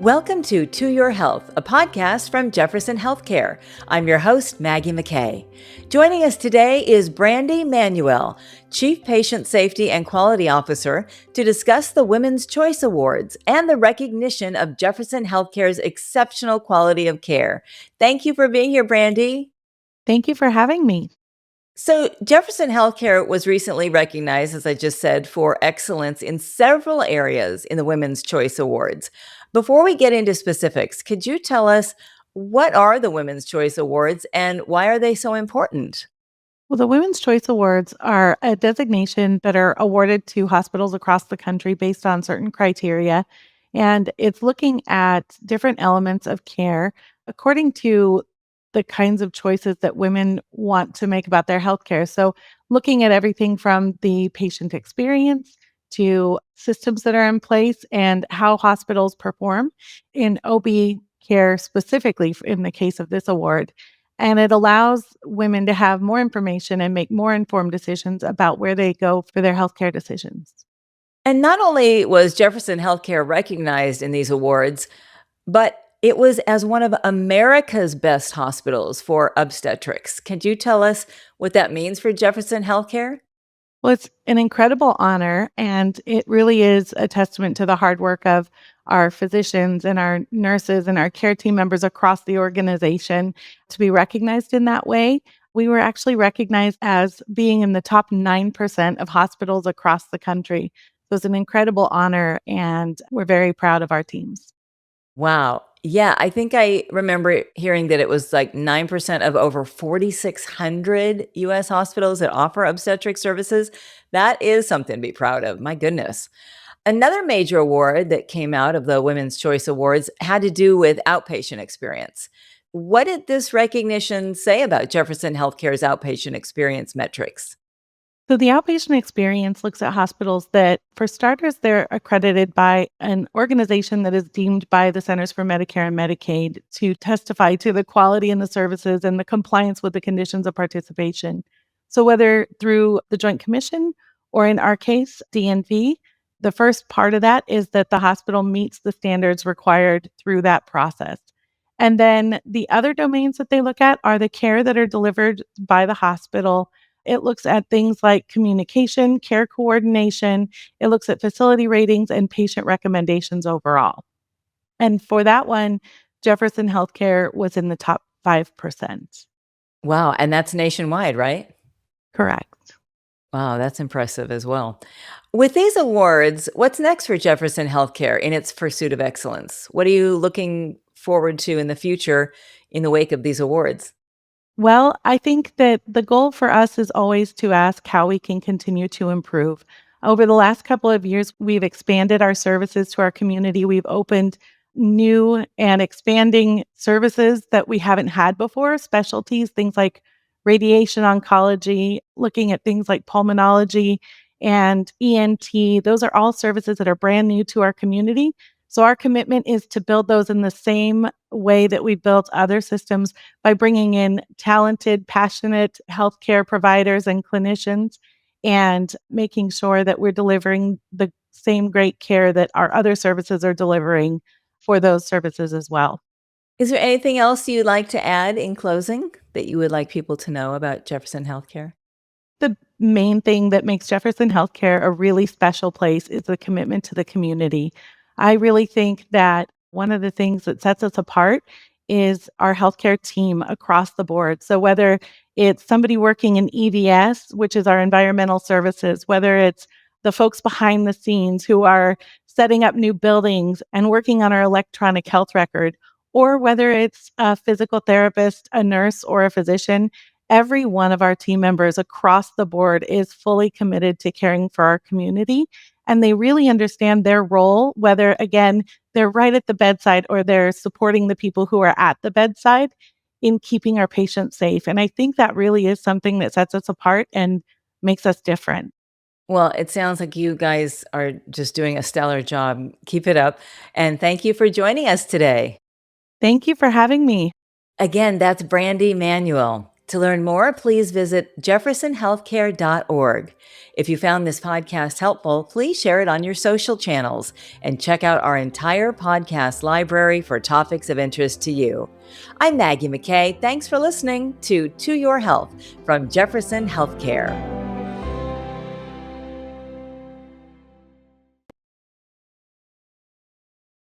Welcome to Your Health, a podcast from Jefferson Healthcare. I'm your host, Maggie McKay. Joining us today is Brandie Manuel, Chief Patient Safety and Quality Officer, to discuss the Women's Choice Awards and the recognition of Jefferson Healthcare's exceptional quality of care. Thank you for being here, Brandie. Thank you for having me. So, Jefferson Healthcare was recently recognized, as I just said, for excellence in several areas in the Women's Choice Awards. Before we get into specifics, could you tell us what are the Women's Choice Awards and why are they so important? Well, the Women's Choice Awards are a designation that are awarded to hospitals across the country based on certain criteria. And it's looking at different elements of care according to the kinds of choices that women want to make about their healthcare. So, looking at everything from the patient experience to systems that are in place and how hospitals perform in OB care, specifically in the case of this award. And it allows women to have more information and make more informed decisions about where they go for their healthcare decisions. And not only was Jefferson Healthcare recognized in these awards, but it was as one of America's best hospitals for obstetrics. Can you tell us what that means for Jefferson Healthcare? Well, it's an incredible honor, and it really is a testament to the hard work of our physicians and our nurses and our care team members across the organization to be recognized in that way. We were actually recognized as being in the top 9% of hospitals across the country. So it's an incredible honor, and we're very proud of our teams. Wow. Yeah, I think I remember hearing that it was like 9% of over 4,600 US hospitals that offer obstetric services. That is something to be proud of. My goodness. Another major award that came out of the Women's Choice Awards had to do with outpatient experience. What did this recognition say about Jefferson Healthcare's outpatient experience metrics? So the outpatient experience looks at hospitals that, for starters, they're accredited by an organization that is deemed by the Centers for Medicare and Medicaid to testify to the quality in the services and the compliance with the conditions of participation. So whether through the Joint Commission or in our case, DNV, the first part of that is that the hospital meets the standards required through that process. And then the other domains that they look at are the care that are delivered by the hospital. It looks at things like communication, care coordination. It looks at facility ratings and patient recommendations overall. And for that one, Jefferson Healthcare was in the top 5%. Wow. And that's nationwide, right? Correct. Wow, that's impressive as well. With these awards, what's next for Jefferson Healthcare in its pursuit of excellence? What are you looking forward to in the future in the wake of these awards? Well, I think that the goal for us is always to ask how we can continue to improve. Over the last couple of years, we've expanded our services to our community. We've opened new and expanding services that we haven't had before, specialties, things like radiation oncology, looking at things like pulmonology and ENT. Those are all services that are brand new to our community. So our commitment is to build those in the same way that we built other systems by bringing in talented, passionate healthcare providers and clinicians and making sure that we're delivering the same great care that our other services are delivering for those services as well. Is there anything else you'd like to add in closing that you would like people to know about Jefferson Healthcare? The main thing that makes Jefferson Healthcare a really special place is the commitment to the community. I really think that one of the things that sets us apart is our healthcare team across the board. So whether it's somebody working in EVS, which is our environmental services, whether it's the folks behind the scenes who are setting up new buildings and working on our electronic health record, or whether it's a physical therapist, a nurse, or a physician, every one of our team members across the board is fully committed to caring for our community. And they really understand their role, whether, again, they're right at the bedside or they're supporting the people who are at the bedside in keeping our patients safe. And I think that really is something that sets us apart and makes us different. Well, it sounds like you guys are just doing a stellar job. Keep it up. And thank you for joining us today. Thank you for having me. Again, that's Brandie Manuel, To learn more, please visit jeffersonhealthcare.org. If you found this podcast helpful, please share it on your social channels and check out our entire podcast library for topics of interest to you. I'm Maggie McKay. Thanks for listening to Your Health from Jefferson Healthcare.